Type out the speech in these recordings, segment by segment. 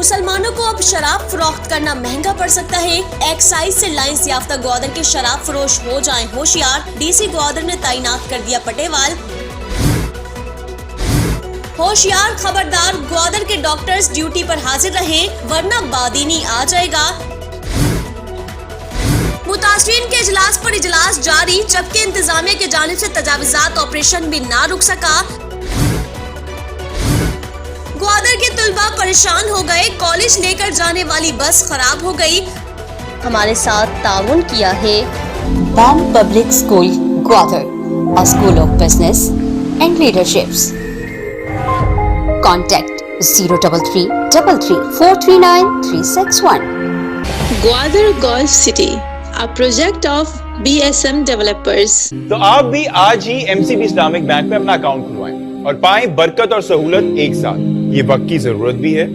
مسلمانوں کو اب شراب فروخت کرنا مہنگا پڑ سکتا ہے، ایکسائز سے لائسنس یافتہ گوادر کے شراب فروش ہو جائیں ہوشیار، ڈی سی گوادر نے تعینات کر دیا پٹیوال۔ ہوشیار، خبردار، گوادر کے ڈاکٹرز ڈیوٹی پر حاضر رہیں ورنہ بادینی آ جائے گا۔ متاثرین کے اجلاس پر اجلاس جاری، جبکہ انتظامیہ کی جانب سے تجاوزات آپریشن بھی نہ رک سکا۔ گوادر کے طلباء پریشان ہو گئے، کالج لے کر جانے والی بس خراب ہو گئی۔ ہمارے ساتھ تعاون کیا ہے BAM public school Gwadar, a school of business and leaderships. Contact 03333439361. Gwadar golf city, a project of BSM developers. تو آپ بھی آج ہی MCB اسلامک بینک میں اپنا اکاؤنٹ کھلوائیں اور پائیں برکت اور سہولت ایک ساتھ۔ یہ وقت کی ضرورت بھی ہے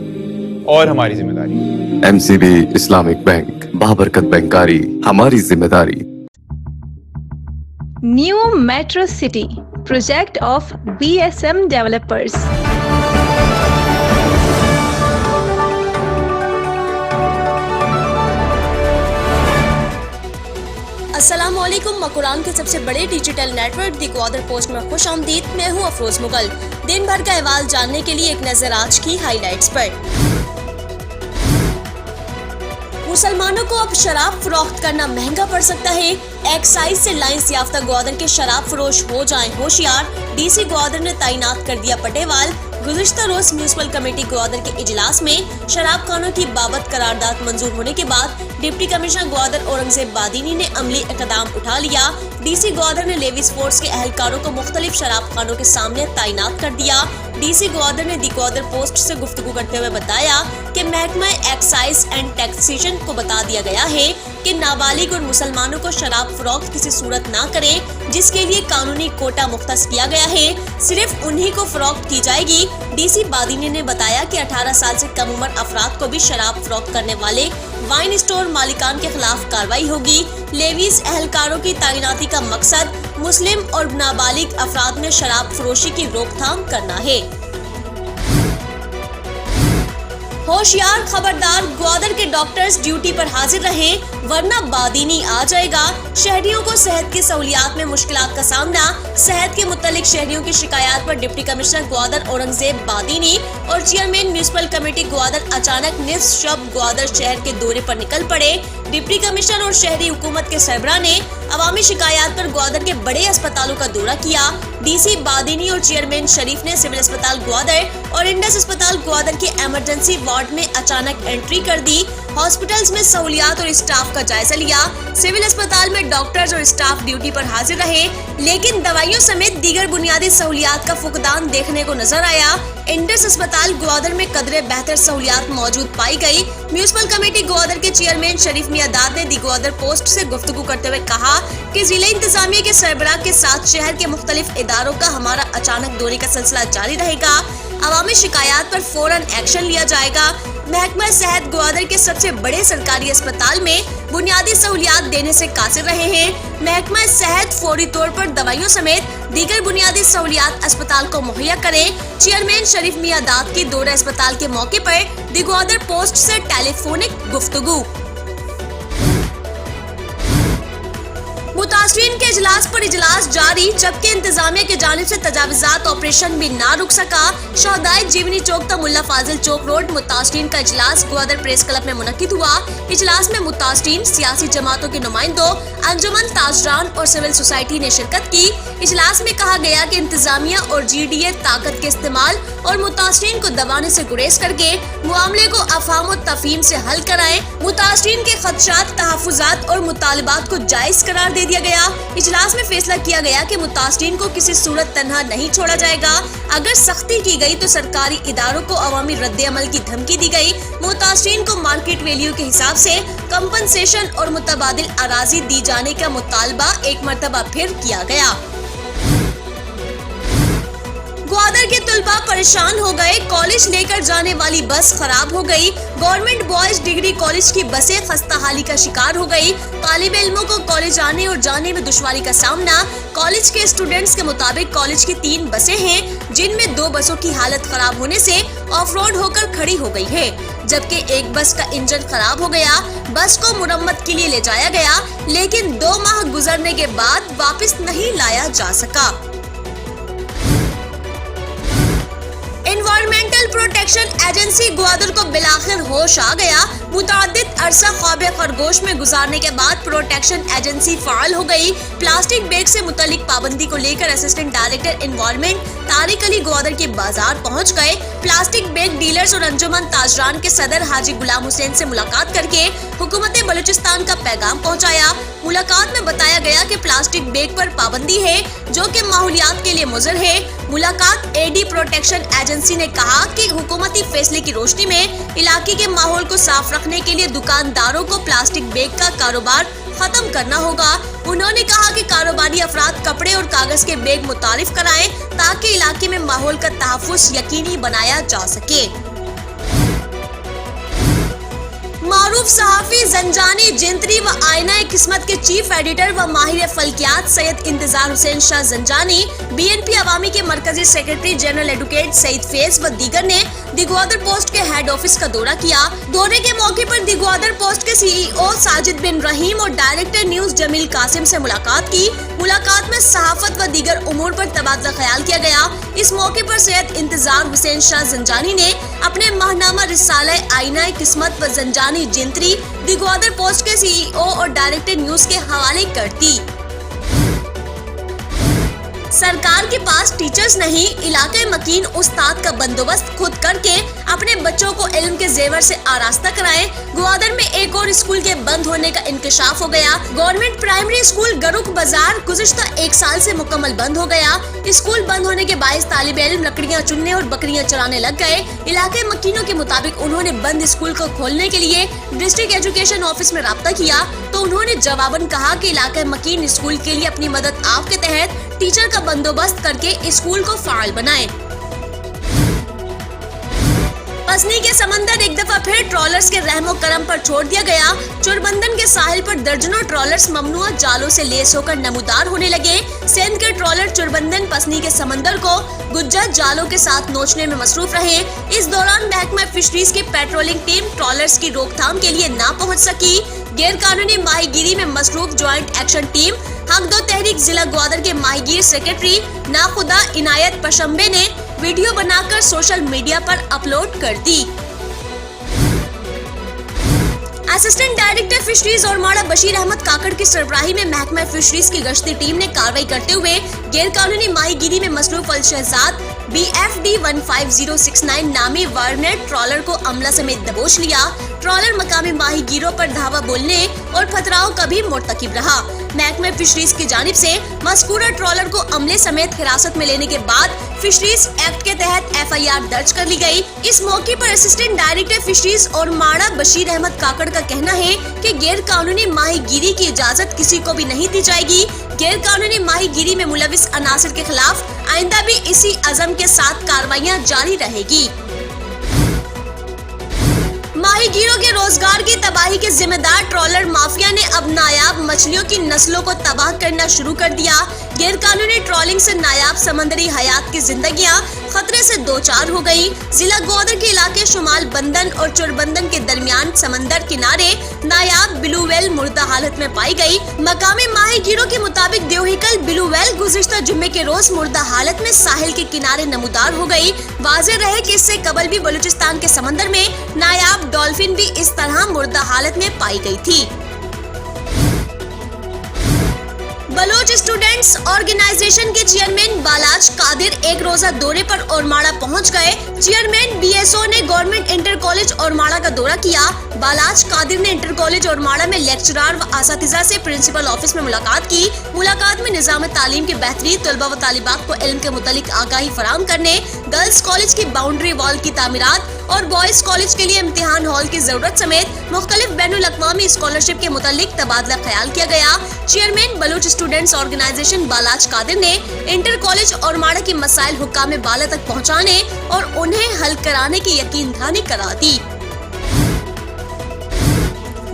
اور ہماری ذمہ داری۔ MCB اسلامک بینک، بابرکت بینکاری ہماری ذمہ داری۔ New Metro City, project of BSM developers. السلام علیکم، مقران کے سب سے بڑے ڈیجیٹل نیٹ ورک دی گوادر پوسٹ میں خوش آمدید۔ میں ہوں افروز مغل۔ دن بھر کا احوال جاننے کے لیے ایک نظر آج کی ہائی لائٹس پر۔ مسلمانوں کو اب شراب فروخت کرنا مہنگا پڑ سکتا ہے، ایکسائز سے لائسنس یافتہ گوادر کے شراب فروش ہو جائیں ہوشیار، ڈی سی گوادر نے تعینات کر دیا پٹیوال۔ گزشتہ روز میونسپل کمیٹی گوادر کے اجلاس میں شراب خانوں کی بابت قرارداد منظور ہونے کے بعد ڈپٹی کمشنر گوادر اورنگزیب بادینی نے عملی اقدام اٹھا لیا۔ ڈی سی گوادر نے لیویز فورس کے اہلکاروں کو مختلف شراب خانوں کے سامنے تعینات کر دیا۔ ڈی سی گوادر نے دی گوادر پوسٹ سے گفتگو کرتے ہوئے بتایا کہ محکمہ ایکسائز اینڈ ٹیکسیشن کو بتا دیا گیا ہے کہ نابالغ اور مسلمانوں کو شراب فروخت کسی صورت نہ کریں، جس کے لیے قانونی کوٹا مختص کیا گیا ہے، صرف انہی کو فروخت کی جائے گی۔ ڈی سی بادینی نے بتایا کہ 18 سال سے کم عمر افراد کو بھی شراب فروخت کرنے والے وائن اسٹور مالکان کے خلاف کارروائی ہوگی۔ لیویز اہلکاروں کی تعیناتی کا مقصد مسلم اور نابالغ افراد میں شراب فروشی کی روک تھام کرنا ہے۔ ہوشیار، خبردار، گوادر کے ڈاکٹرز ڈیوٹی پر حاضر رہیں ورنہ بادینی آ جائے گا۔ شہریوں کو صحت کی سہولیات میں مشکلات کا سامنا، صحت کے متعلق شہریوں کی شکایات پر ڈپٹی کمشنر گوادر اورنگزیب بادینی اور چیئرمین میونسپل کمیٹی گوادر اچانک نصف شب گوادر شہر کے دورے پر نکل پڑے۔ ڈپٹی کمشنر اور شہری حکومت کے سربراہ نے عوامی شکایات پر گوادر کے بڑے اسپتالوں کا دورہ کیا۔ ڈی سی بادینی اور چیئرمین شریف نے سول اسپتال گوادر اور انڈس اسپتال گوادر کے ایمرجنسی وارڈ میں اچانک انٹری کر دی۔ ہاسپٹلز میں سہولیات اور اسٹاف کا جائزہ لیا۔ سول اسپتال میں ڈاکٹرز اور اسٹاف ڈیوٹی پر حاضر رہے، لیکن دوائیوں سمیت دیگر بنیادی سہولیات کا فقدان دیکھنے کو نظر آیا۔ انڈس اسپتال گوادر میں قدرے بہتر سہولیات موجود پائی گئی۔ میونسپل کمیٹی گوادر کے چیئرمین شریف میاں داد نے دی گوادر پوسٹ سے گفتگو کرتے ہوئے کہا کہ ضلع انتظامیہ کے سربراہ کے ساتھ شہر کے مختلف اداروں کا ہمارا اچانک دورے کا سلسلہ جاری رہے گا۔ عوامی شکایات پر فوراً ایکشن لیا جائے گا۔ محکمہ صحت گوادر کے سب سے بڑے سرکاری اسپتال میں بنیادی سہولیات دینے سے قاصر رہے ہیں۔ محکمہ صحت فوری طور پر دوائیوں سمیت دیگر بنیادی سہولیات اسپتال کو مہیا کرے۔ چیئرمین شریف میاں داد کی دورہ اسپتال کے موقع پر دی گوادر پوسٹ سے ٹیلی فونک گفتگو۔ متاثرین کے اجلاس پر اجلاس جاری، جبکہ انتظامیہ کی جانب سے تجاوزات آپریشن بھی نہ رک سکا۔ شہدائے جیونی چوک تا ملا فاضل چوک روڈ متاثرین کا اجلاس گوادر پریس کلب میں منعقد ہوا۔ اجلاس میں متاثرین، سیاسی جماعتوں کے نمائندوں، انجمن تاجران اور سول سوسائٹی نے شرکت کی۔ اجلاس میں کہا گیا کہ انتظامیہ اور جی ڈی اے طاقت کے استعمال اور متاثرین کو دبانے سے گریز کر کے معاملے کو افہام و تفہیم سے حل کرائیں۔ متاثرین کے خدشات، تحفظات اور مطالبات کو جائز قرار دے دیا گیا۔ اجلاس میں فیصلہ کیا گیا کہ متاثرین کو کسی صورت تنہا نہیں چھوڑا جائے گا۔ اگر سختی کی گئی تو سرکاری اداروں کو عوامی رد عمل کی دھمکی دی گئی۔ متاثرین کو مارکیٹ ویلیو کے حساب سے کمپنسیشن اور متبادل اراضی دی جانے کا مطالبہ ایک مرتبہ پھر کیا گیا۔ ग्वादर के तलबा परेशान हो गए, कॉलेज लेकर जाने वाली बस खराब हो गई। गवर्नमेंट बॉयज डिग्री कॉलेज की बसें खस्ताहाली का शिकार हो गई। तालिब इल्मों को कॉलेज आने और जाने में दुश्वारी का सामना। कॉलेज के स्टूडेंट्स के मुताबिक कॉलेज की 3 बसें हैं, जिनमें 2 बसों की हालत खराब होने से ऑफ रोड होकर खड़ी हो गई है, जबकि एक बस का इंजन खराब हो गया। बस को मुरम्मत के लिए ले जाया गया, लेकिन 2 माह गुजरने के बाद वापस नहीं लाया जा सका। एनवायरमेंटल प्रोटेक्शन एजेंसी ग्वादर को बिलाखिर होश आ गया। मुतअद्दिद अरसा ख्वाब खरगोश में गुजारने के बाद प्रोटेक्शन एजेंसी फाल हो गई। प्लास्टिक बैग से मुतालिक पाबंदी को लेकर assistant director environment Tariq Ali Gwadar के बाजार पहुंच गए। प्लास्टिक बैग डीलर्स और अंजुमन ताजरान के सदर हाजी गुलाम हुसैन से मुलाकात करके हुकूमत बलूचिस्तान का पैगाम पहुंचाया। मुलाकात में बताया गया कि प्लास्टिक बैग पर पाबंदी है, जो कि माहौलियात के लिए मुज़र है। मुलाकात एडी प्रोटेक्शन एजेंसी ने कहा कि हुकूमती फैसले की रोशनी में इलाके के माहौल को साफ रखने के लिए दुकानदारों को प्लास्टिक बैग का कारोबार खत्म करना होगा। उन्होंने कहा कि कारोबारी अफराद कपड़े और कागज के बैग मुतारिफ कराएं, ताकि इलाके में माहौल का तहफ़्फ़ुज़ यकीनी बनाया जा सके। मारूफ सहाफ़ी ज़ंजानी जिंतरी व आईना किस्मत के चीफ एडिटर व माहिर फल्कियात सैयद इंतजार हुसैन शाह ज़ंजानी, BNP अवामी के मरकजी secretary general advocate Saeed Faiz व दीगर ने दिग्वादर पोस्ट के हेड ऑफिस का दौरा किया। दौरे के मौके पर दिग्वादर पोस्ट के CEO साजिद बिन रहीम और डायरेक्टर न्यूज जमील कासिम से मुलाकात की। मुलाकात में सहाफत व दीगर उमूर पर तबादला ख्याल किया गया। इस मौके पर सैयद इंतजार हुसैन शाह ज़ंजानी ने अपने माहनामा रिसाला आईना किस्मत व ज़ंजानी जिंतरी दिग्वादर पोस्ट के CEO और डायरेक्टर न्यूज के हवाले कर दी। सरकार के पास टीचर्स नहीं, इलाके मकीन उस्ताद का बंदोबस्त खुद करके अपने बच्चों को इल्म के जेवर से आरास्ता कराएं। ग्वादर में एक और स्कूल के बंद होने का इंकशाफ हो गया। गवर्नमेंट प्राइमरी स्कूल गरुक बाजार गुज़िश्ता 1 साल से मुकम्मल बंद हो गया। स्कूल बंद होने के बायस तालिब इल्म लकड़ियां चुनने और बकरियां चराने लग गए। इलाके मकीनों के मुताबिक उन्होंने बंद स्कूल को खोलने के लिए डिस्ट्रिक्ट एजुकेशन ऑफिस में राब्ता किया, तो उन्होंने जवाबन कहा कि इलाके मकीन स्कूल के लिए अपनी मदद आप के तहत टीचर का बंदोबस्त करके स्कूल को फाल बनाएं। पसनी के समंदर एक दफा फिर ट्रॉलर्स के रहमो करम पर छोड़ दिया गया। चुरबंदन के साहिल पर दर्जनों ट्रॉलर्स ममनुआ जालों से लेस होकर नमूदार होने लगे। सिंध के ट्रॉलर चुरबंदन पसनी के समंदर को गुज्जा जालों के साथ नोचने में मसरूफ रहे। इस दौरान महकमा फिशरीज की पेट्रोलिंग टीम ट्रॉलर्स की रोकथाम के लिए ना पहुंच सकी। गैर कानूनी माहीगीरी में मसरूफ ज्वाइंट एक्शन टीम हक दो तहरीक जिला ग्वादर के माहीगीर सेक्रेटरी नाखुदा इनायत पशंबे ने वीडियो बनाकर सोशल मीडिया पर अपलोड कर दी। असिस्टेंट डायरेक्टर फिशरीज और माड़ा बशीर अहमद काकड़ की सरबराही में महकमा फिशरीज की गश्ती टीम ने कार्रवाई करते हुए गैर कानूनी माहीगीरी में मसरूफ अल शहजाद BFD 15069 नामी वार्नेट ट्रॉलर को अमला समेत दबोच लिया। ट्रॉलर मकामी माहीगीरों पर धावा बोलने और पथराव का भी मुर्तकिब रहा। महकमा फिशरीज की जानिब से मज़कूरा ट्रॉलर को अमले समेत हिरासत में लेने के बाद फिशरीज एक्ट के तहत FIR दर्ज कर ली गई। इस मौके पर असिस्टेंट डायरेक्टर फिशरीज और माड़ा बशीर अहमद काकड़ का कहना है कि गैर कानूनी माहीगीरी की इजाजत किसी को भी नहीं दी जाएगी। गैर कानूनी माहीगीरी में मुलविस अनासिर के खिलाफ आइंदा भी इसी अज़म के साथ कार्रवाइयां जारी रहेगी। माहीगीरों के रोजगार की तबाही के जिम्मेदार ट्रॉलर माफिया ने अब नायाब मछलियों की नस्लों को तबाह करना शुरू कर दिया। गैर कानूनी ट्रॉलिंग से नायाब समंदरी हयात की जिंदगियां खतरे से दो चार हो गयी। जिला ग्वादर के इलाके शुमाल बंदन और चुरबंदन के दरमियान समंदर किनारे नायाब ब्लू व्हेल मुर्दा हालत में पाई गई। मकामी माहीगीरों के मुताबिक देवहिकल ब्लू व्हेल गुज़िश्ता जुम्मे के रोज मुर्दा हालत में साहिल के किनारे नमूदार हो गई। वाज़ेह रहे कि इससे कबल भी बलूचिस्तान के समंदर में नायाब डॉल्फिन भी इस तरह मुर्दा हालत में पाई गई थी। बलोच स्टूडेंट्स ऑर्गेनाइजेशन के चेयरमैन बालाज कादिर एक रोजा दौरे पर ओरमाड़ा पहुंच गए। चेयरमैन BSO ने गवर्नमेंट इंटर कॉलेज ओरमाड़ा का दौरा किया। बालाज कादिर ने इंटर कॉलेज ओरमाड़ा में लेक्चरार व असातिज़ा से प्रिंसिपल ऑफिस में मुलाकात की। मुलाकात में निज़ाम तालीम के बेहतरीन तलबा व तालिबात को इल्म के मुतालिक आगाही फराहम करने, गर्ल्स कॉलेज की बाउंड्री वॉल की तामीरात और बॉयज कॉलेज के लिए इम्तिहान हॉल की जरूरत समेत मुख्तलिफ बैनुल अक़वामी स्कॉलरशिप के मुतालिक तबादला ख्याल किया गया। चेयरमैन बलूच स्टूडेंट्स ऑर्गेनाइजेशन बालाज कादिर ने इंटर कॉलेज औरमाड़ा की मसाइल हुक्काम बाला तक पहुँचाने और उन्हें हल कराने की यकीन दहानी करा दी।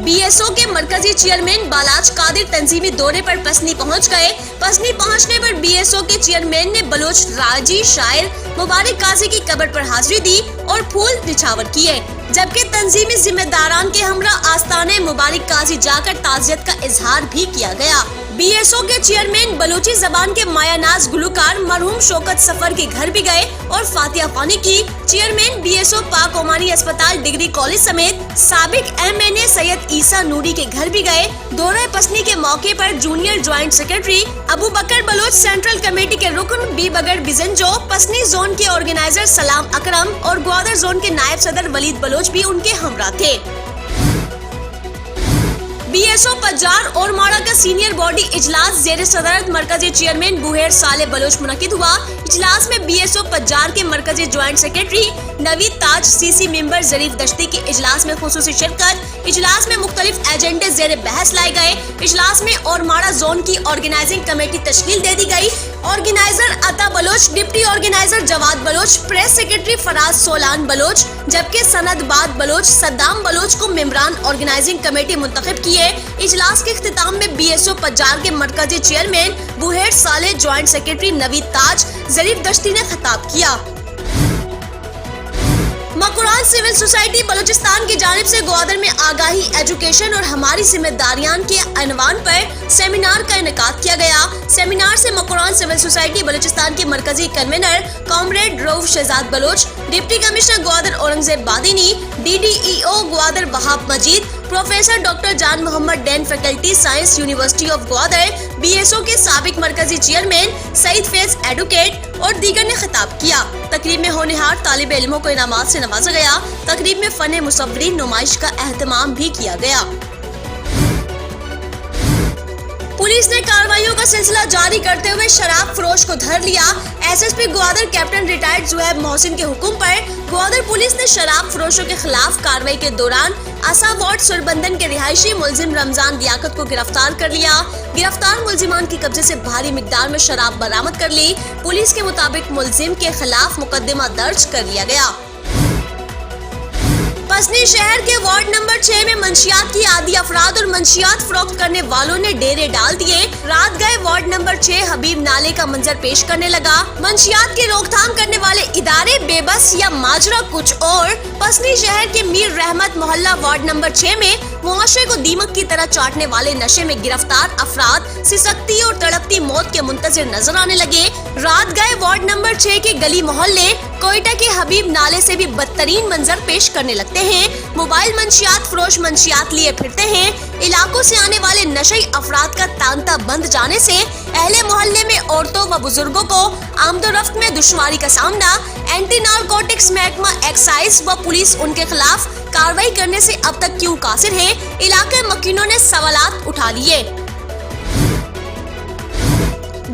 BSO के मरकजी चेयरमैन बालाज कादिर तंजीमी दौरे पर पसनी पहुंच गए। पसनी पहुंचने पर BSO के चेयरमैन ने बलोच राजी शायर मुबारक काजी की कब्र पर हाजिरी दी और फूल निछावर किए, जबकि तंजीमी जिम्मेदारान के हमरा आस्ताने मुबारक काजी जाकर ताज़ियत का इजहार भी किया गया। BSO के चेयरमैन बलूची जबान के मायानाज गुलकार मरहूम शौकत सफर के घर भी गए और फातिहा ख्वानी की। चेयरमैन BSO पाक ओमानी अस्पताल डिग्री कॉलेज समेत साबिक MNA सैयद ईसा नूरी के घर भी गए। दौरा पसनी के मौके पर जूनियर ज्वाइंट सेक्रेटरी अबू बकर बलोच, सेंट्रल कमेटी के रुकन बी बगर बिजनजो, पसनी जोन के ऑर्गेनाइजर सलाम अकरम और ग्वादर जोन के नायब सदर वलीद बलोच भी उनके हमरा थे। BSO पज्जार और माड़ा का सीनियर बॉडी इजलास जेर सदरत मरकजी चेयरमैन बुहेर साले बलोच मुनक्किद हुआ। इजलास में BSO पज्जार के मरकजी ज्वाइंट सेक्रेटरी नवीद ताज, CC मेंबर जरीफ दश्ती की इजलास में खुसूसी शिरकत। इजलास में मुख्तलिफ एजेंडे जेर बहस लाए गए। इजलास में और माड़ा जोन की ऑर्गेनाइजिंग कमेटी तश्कील दे दी गई। Organiser Ata Baloch, deputy organiser Jawad Baloch, press secretary Faraz Solan Baloch, जबकि सनदबाद बलोच, सद्दाम बलोच को मेंबरान ऑर्गेनाइजिंग कमेटी मुंतखब किए। इजलास के इख्तिताम में BSO पज्जार के मरकजी चेयरमैन बुहेर साले, ज्वाइंट सेक्रेटरी नवीद ताज, जरीफ दश्ती ने खिताब किया। मकुरान सिविल सोसाइटी बलूचिस्तान की जानिब से ग्वादर में आगाही, एजुकेशन और हमारी जिम्मेदारियां के अनवान पर सेमिनार का इनेकाद किया गया। सेमिनार से मकुरान सिविल सोसाइटी बलूचिस्तान के मरकजी convener comrade Rauf Shahzad Baloch, deputy commissioner Gwadar Aurangzeb Badini, DDEO Gwadar Wahab Majeed, professor doctor Jan Mohammad Dan, faculty science, university of Gwadar, BSO के साबिक मरकजी चेयरमैन सईद फैज एडवोकेट और दीगर ने खिताब किया। तकरीब में होनहार तालिब इल्मों को इनामात से नवाजा गया। तकरीब में फन मुसव्वरी नुमाइश का एहतमाम भी किया गया। पुलिस ने कार्रवाइयों का सिलसिला जारी करते हुए शराब फरोश को धर लिया। SSP Gwadar captain retired Zuhaib Mohsin के हुक्म पर ग्वादर पुलिस ने शराब फरोशों के खिलाफ कार्रवाई के दौरान आसा वार्ड सुरबंदन के रिहायशी मुलजिम रमजान लियाकत को गिरफ्तार कर लिया। गिरफ्तार मुलजिमान के कब्जे से भारी मिकदार में शराब बरामद कर ली। पुलिस के मुताबिक मुलजिम के खिलाफ मुकदमा दर्ज कर लिया गया। पसनी शहर के वार्ड नंबर 6 में मंशियात की आदी अफराद और मंशियात फरोख्त करने वालों ने डेरे डाल दिए। रात गए वार्ड नंबर 6 हबीब नाले का मंजर पेश करने लगा। मंशियात की रोकथाम करने वाले इदारे बेबस या माजरा कुछ और। पसनी शहर के मीर रहमत मोहल्ला वार्ड नंबर 6 में मुआशरे को दीमक की तरह चाटने वाले नशे में गिरफ्तार अफराद सिसकती और तड़पती मौत के मुंतजिर नजर आने लगे। रात गए वार्ड नंबर 6 के गली मोहल्ले कोयटा के हबीब नाले से भी बदतरीन मंजर पेश करने लगते हैं। मोबाइल मंशियात फरोश मंशियात लिए फिरते हैं। इलाकों से आने वाले नशई अफराद का तांता बंद जाने से अहले मोहल्ले में औरतों व बुजुर्गों को आमदोरफ्त में दुश्वारी का सामना। एंटी नारकोटिक्स महकमा एक्साइज व पुलिस उनके खिलाफ कार्रवाई करने से अब तक क्यों कासिर है, इलाके मकीनों ने सवालात उठा लिए।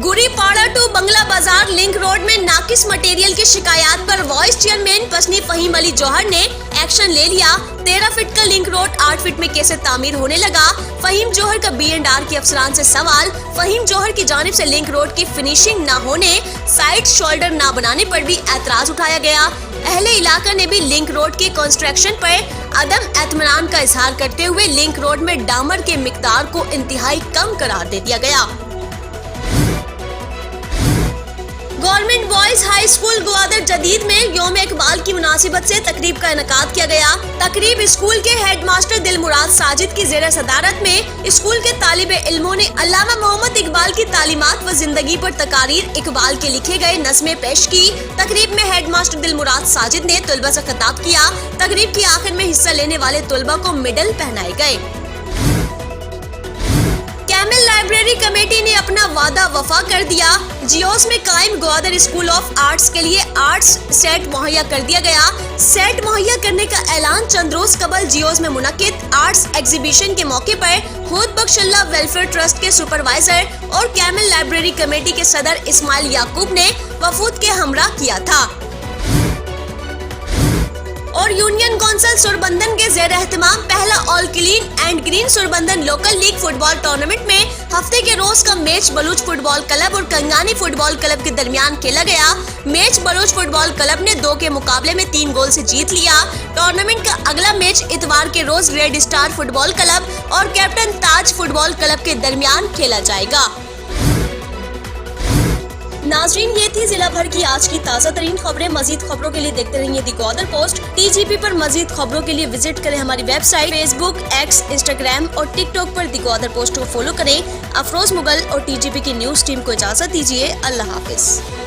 गुरीपाड़ा टू बंगला बाजार लिंक रोड में नाकिस मटेरियल की शिकायत पर वाइस चेयरमैन पसनी फहीम अली जौहर ने एक्शन ले लिया। 13 फीट का लिंक रोड 8 फीट में कैसे तामीर होने लगा। फहीम जौहर का B&R के अफसरान से सवाल। फहीम जौहर की जानिब से लिंक रोड की फिनिशिंग न होने, साइड शोल्डर न बनाने पर भी एतराज उठाया गया। अहले इलाका ने भी लिंक रोड के कंस्ट्रक्शन पर अदम एतमानान का इजहार करते हुए लिंक रोड में डामर के मिकदार को इंतहाई कम करार दे दिया गया। Government boys high school Gwadar जदीद में यौम इकबाल की मुनासिबत से तकरीब का इनेकाद किया गया। तकरीब स्कूल के हेड मास्टर दिलमुराद साजिद की ज़ेर सदारत में स्कूल के तालिबे इल्मों ने अल्लामा मोहम्मद इकबाल की तालीमात व जिंदगी पर तकारीर इकबाल के लिखे गए नज़्में पेश की। तकरीब में हेड मास्टर दिलमुराद साजिद ने तुलबा से खिताब किया। तकरीब के आखिर में हिस्सा लेने वाले तुलबा को मेडल पहनाए गए। कैमल लाइब्रेरी कमेटी ने अपना वादा वफा कर दिया। जियोस में कायम ग्वादर स्कूल ऑफ आर्ट्स के लिए आर्ट्स सेट मुहैया कर दिया गया। सेट मुहैया करने का ऐलान चंद रोज कबल जियोस में मुनक्किद आर्ट्स एग्जीबिशन के मौके पर खुद बख्शल्ला वेलफेयर ट्रस्ट के सुपरवाइजर और कैमल लाइब्रेरी कमेटी के सदर इस्माइल याकूब ने वफूद के हमरा किया था। और यूनियन काउंसिल सुरबंदन के ज़ेर एहतमाम पहला all clean and green Surbandan local league football tournament में हफ्ते के रोज का मैच बलूच फुटबॉल क्लब और कंगानी फुटबॉल क्लब के दरमियान खेला गया। मैच बलूच फुटबॉल क्लब ने 2 के मुकाबले में 3 गोल से जीत लिया। टूर्नामेंट का अगला मैच इतवार के रोज रेड स्टार फुटबॉल क्लब और कैप्टन ताज फुटबॉल क्लब के दरमियान खेला जाएगा। नाजरीन, ये थी जिला भर की आज की ताज़ा तरीन खबरें। मजीद खबरों के लिए देखते रहिए दी ग्वादर पोस्ट। TGP पर मजीद खबरों के लिए विजिट करें हमारी वेबसाइट, फेसबुक, एक्स, इंस्टाग्राम और टिकटॉक पर दी ग्वादर पोस्ट को फॉलो करें। अफरोज मुगल और TGP की न्यूज टीम को इजाजत दीजिए। अल्लाह हाफिज।